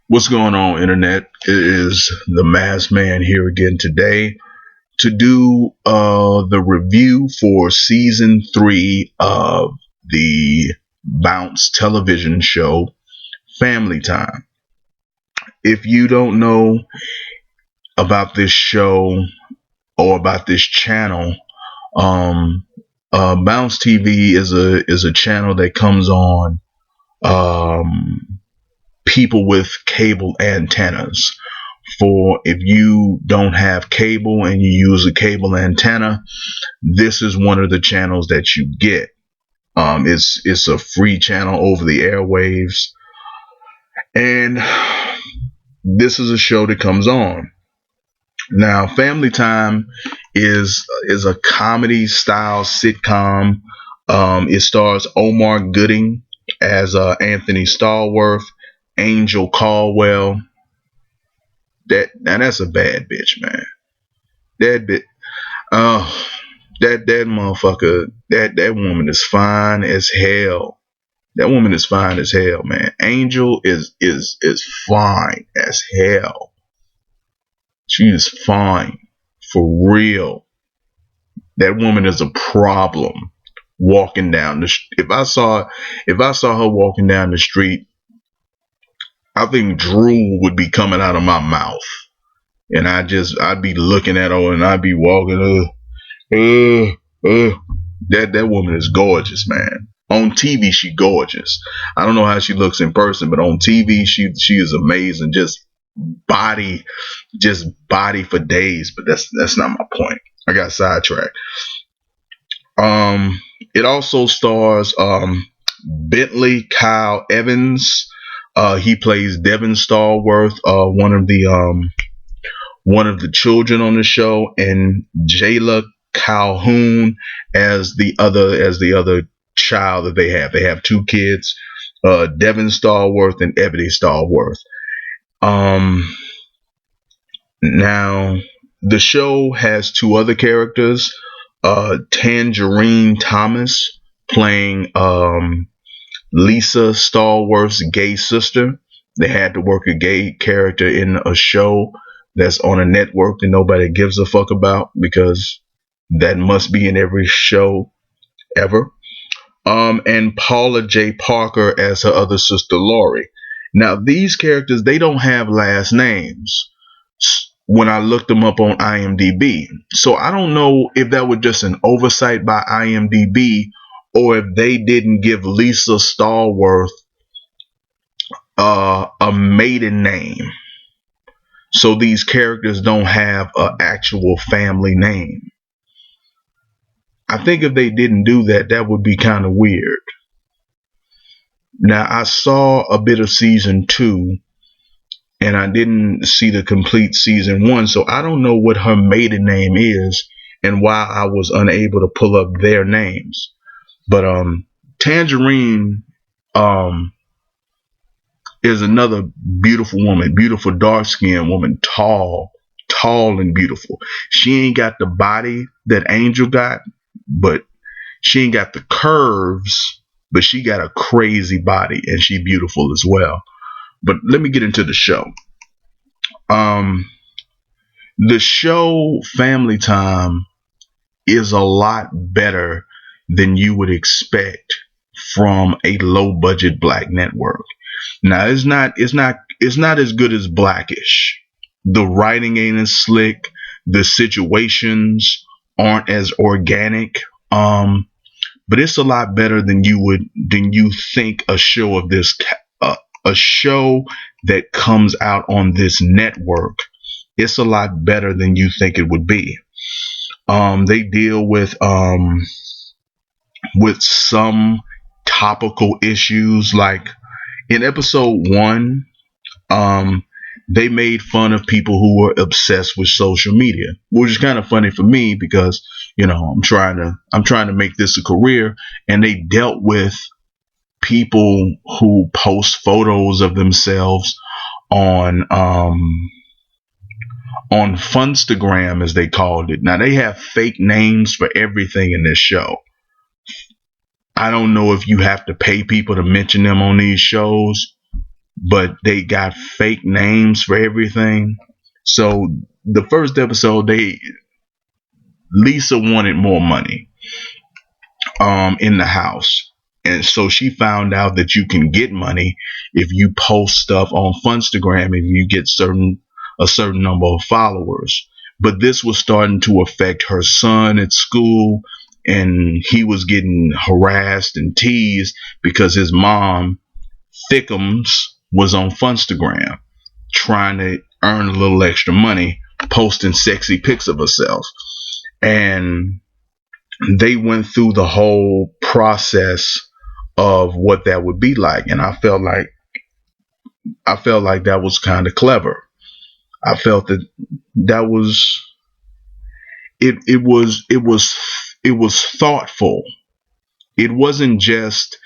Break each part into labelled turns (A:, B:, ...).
A: What's going on, Internet? It is the Masked Man here again today to do the review for season 3 of the Bounce television show Family Time. If you don't know about this show or about this channel, um, Bounce TV is a channel that comes on um, people with cable antennas. For if you don't have cable and you use a cable antenna, this is one of the channels that you get. It's a free channel over the airwaves, and this is a show that comes on. Now, Family Time is a comedy style sitcom. It stars Omar Gooding as Anthony Stallworth, Angel Caldwell. That's a bad bitch, man. That bit, oh, that motherfucker, that woman is fine as hell. That woman is fine as hell, man. Angel is fine as hell. She is fine for real. That woman is a problem walking down the. If I saw her walking down the street, I think drool would be coming out of my mouth, and I'd be looking at her and I'd be walking. That woman is gorgeous, man. On TV, she gorgeous. I don't know how she looks in person, but on TV, she is amazing. Body, just body for days. But that's not my point. I got sidetracked. It also stars Bentley Kyle Evans. He plays Devin Stallworth, one of the children on the show, and Jayla Calhoun as the other child that they have. They have two kids, Devin Stallworth and Ebony Stallworth. Now the show has two other characters, Tangerine Thomas playing Lisa Stallworth's gay sister. They had to work a gay character in a show that's on a network that nobody gives a fuck about, because that must be in every show ever. And Paula J. Parker as her other sister, Lori. Now, these characters, they don't have last names when I looked them up on IMDb. So I don't know if that was just an oversight by IMDb, or if they didn't give Lisa Stallworth a maiden name. So these characters don't have an actual family name. I think if they didn't do that, that would be kind of weird. Now, I saw a bit of season 2, and I didn't see the complete season 1, so I don't know what her maiden name is and why I was unable to pull up their names. But Tangerine is another beautiful woman, beautiful dark-skinned woman, tall and beautiful. She ain't got the body that Angel got, but she ain't got the curves, but she got a crazy body, and she beautiful as well. But let me get into the show. The show Family Time is a lot better than you would expect from a low budget black network. Now, it's not as good as Blackish. The writing ain't as slick. The situations aren't as organic. But it's a lot better than you think a show of this a show that comes out on this network. It's a lot better than you think it would be. They deal with some topical issues, like in episode 1, they made fun of people who were obsessed with social media, which is kind of funny for me because, I'm trying to make this a career, and they dealt with people who post photos of themselves on Funstagram, as they called it. Now, they have fake names for everything in this show. I don't know if you have to pay people to mention them on these shows, but they got fake names for everything. So the first episode, they Lisa wanted more money in the house. And so she found out that you can get money if you post stuff on Funstagram, if you get a certain number of followers. But this was starting to affect her son at school, and he was getting harassed and teased because his mom, Thickums, was on Funstagram trying to earn a little extra money, posting sexy pics of herself. And they went through the whole process of what that would be like, and I felt like that was kind of clever. I felt that that was it was thoughtful. It wasn't just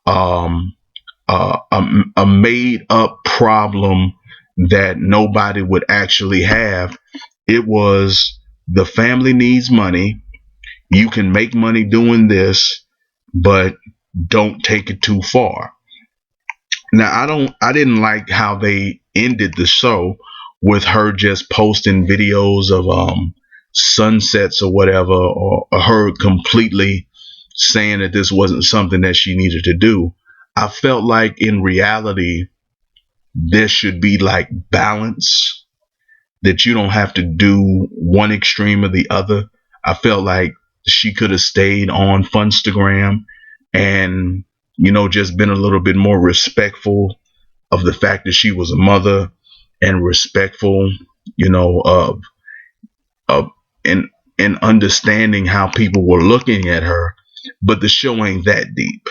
A: um, a made up problem that nobody would actually have. It was, the family needs money. You can make money doing this, but don't take it too far. Now, I didn't like how they ended the show with her just posting videos of sunsets or whatever, or her completely saying that this wasn't something that she needed to do. I felt like in reality there should be like balance, that you don't have to do one extreme or the other. I felt like she could have stayed on Funstagram and, just been a little bit more respectful of the fact that she was a mother, and respectful, of of and understanding how people were looking at her. But the show ain't that deep,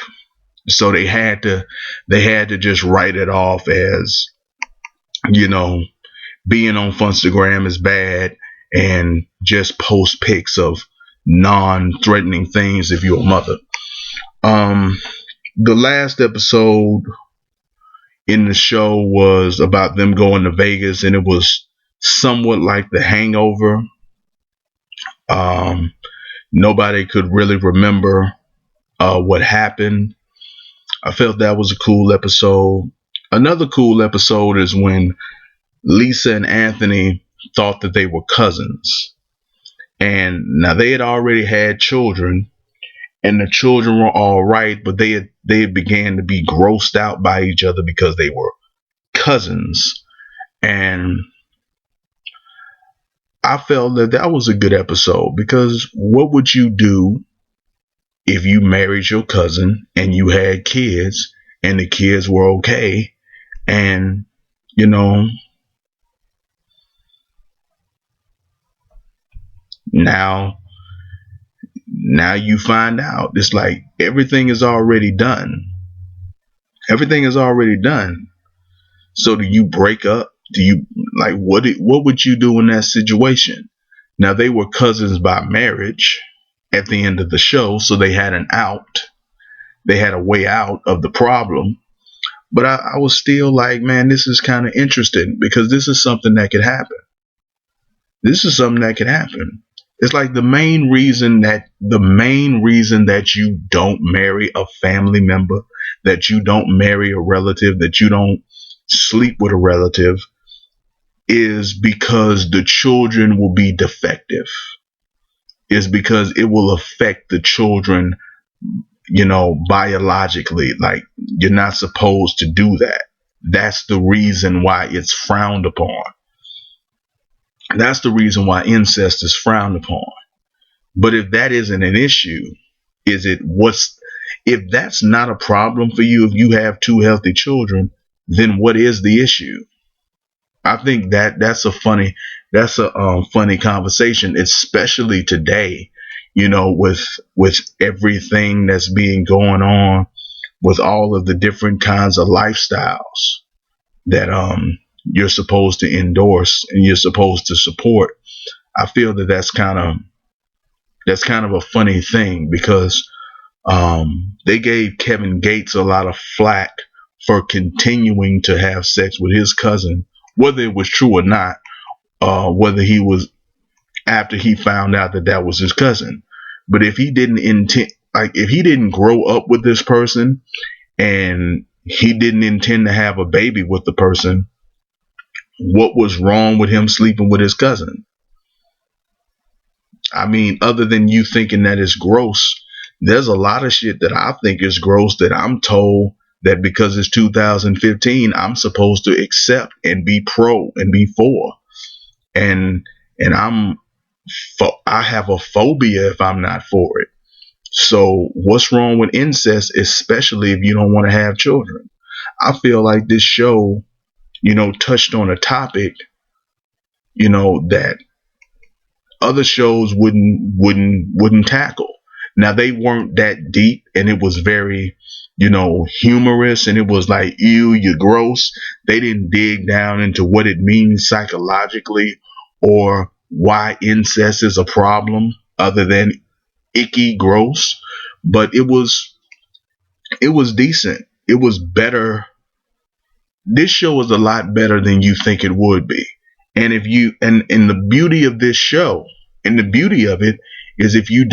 A: so they had to just write it off as, you know being on Instagram is bad, and just post pics of non-threatening things if you're a mother. Um, the last episode in the show was about them going to Vegas, and it was somewhat like The Hangover. Um, Nobody could really remember what happened. I felt that was a cool episode. Another cool episode is when Lisa and Anthony thought that they were cousins. And now they had already had children, and the children were all right, but they began to be grossed out by each other because they were cousins. And I felt that that was a good episode, because what would you do if you married your cousin and you had kids and the kids were okay, and you know now you find out it's like everything is already done. Everything is already done. So do you break up? Do you, like, what would you do in that situation? Now, they were cousins by marriage at the end of the show, so they had an out. They had a way out of the problem. But I was still like, man, this is kind of interesting, because this is something that could happen. This is something that could happen. It's like the main reason that you don't marry a family member, that you don't marry a relative, that you don't sleep with a relative, is because the children will be defective. Is because it will affect the children, biologically. Like, you're not supposed to do that. That's the reason why it's frowned upon. That's the reason why incest is frowned upon. But if that isn't an issue, if that's not a problem for you, if you have two healthy children, then what is the issue? I think that's a funny conversation, especially today, with everything that's being going on, with all of the different kinds of lifestyles that you're supposed to endorse and you're supposed to support. I feel that that's kind of a funny thing, because they gave Kevin Gates a lot of flack for continuing to have sex with his cousin, whether it was true or not, whether he was, after he found out that that was his cousin. But if he didn't grow up with this person, and he didn't intend to have a baby with the person. What was wrong with him sleeping with his cousin? I mean, other than you thinking that it's gross, there's a lot of shit that I think is gross that I'm told that because it's 2015, I'm supposed to accept and be pro and be for. And I have a phobia if I'm not for it. So what's wrong with incest, especially if you don't want to have children? I feel like this show, touched on a topic, that other shows wouldn't tackle. Now they weren't that deep, and it was very, humorous, and it was like, ew, you're gross. They didn't dig down into what it means psychologically or why incest is a problem, other than icky, gross. But it was decent. It was better. This show is a lot better than you think it would be. And the beauty of this show, and the beauty of it is, if you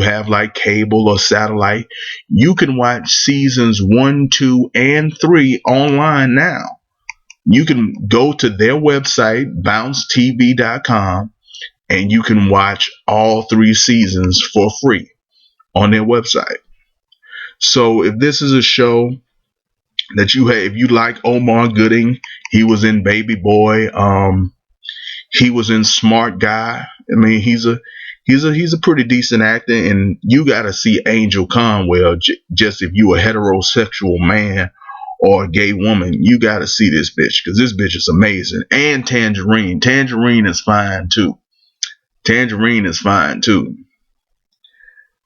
A: have like cable or satellite, you can watch seasons 1, 2, and 3 online now. You can go to their website, bouncetv.com, and you can watch all 3 seasons for free on their website. So if this is a show that if you like Omar Gooding, he was in Baby Boy, he was in Smart Guy. I mean, he's a pretty decent actor, and you got to see Angel Conwell. Just if you a heterosexual man or a gay woman, you got to see this bitch, because this bitch is amazing. And Tangerine is fine too.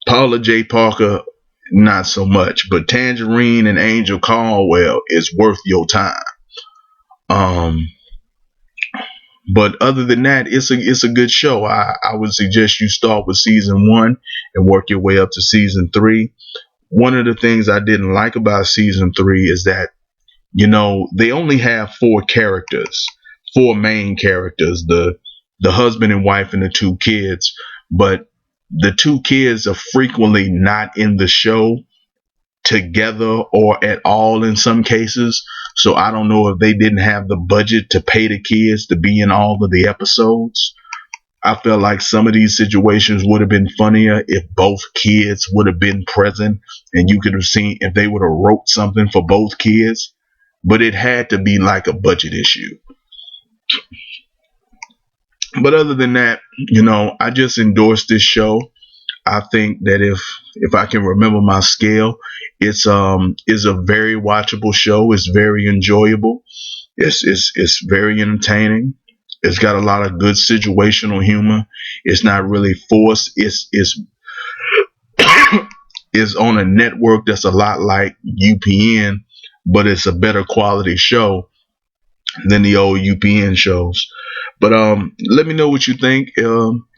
A: Paula J. Parker, not so much, but Tangerine and Angel Caldwell is worth your time. But other than that, it's a good show. I would suggest you start with season 1 and work your way up to season 3. One of the things I didn't like about season 3 is that, they only have 4 main characters, the husband and wife and the 2 kids, but the 2 kids are frequently not in the show together or at all in some cases. So I don't know if they didn't have the budget to pay the kids to be in all of the episodes. I felt like some of these situations would have been funnier if both kids would have been present, and you could have seen if they would have wrote something for both kids. But it had to be like a budget issue. But other than that, I just endorsed this show. I think that if I can remember my scale, it's a very watchable show. It's very enjoyable. It's very entertaining. It's got a lot of good situational humor. It's not really forced. It's is on a network that's a lot like UPN, but it's a better quality show than the old UPN shows. But let me know what you think.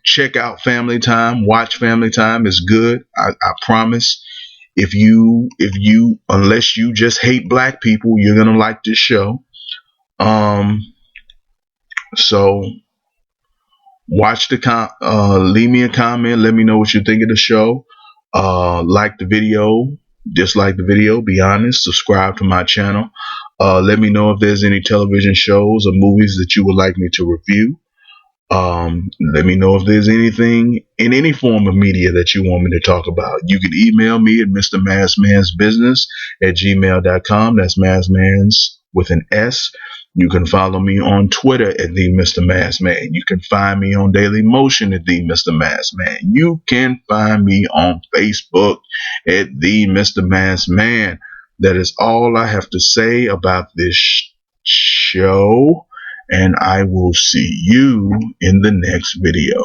A: Check out Family Time. Watch Family Time. It's good. I promise. If you unless you just hate black people, you're gonna like this show. So watch leave me a comment. Let me know what you think of the show. Like the video, dislike the video. Be honest. Subscribe to my channel. Let me know if there's any television shows or movies that you would like me to review. Let me know if there's anything in any form of media that you want me to talk about. You can email me at mrmassmansbusiness@gmail.com. That's Massmans with an S. You can follow me on Twitter at the Mr. Massman. You can find me on Daily Motion at the Mr. Massman. You can find me on Facebook at the Mr. Massman. That is all I have to say about this show, and I will see you in the next video.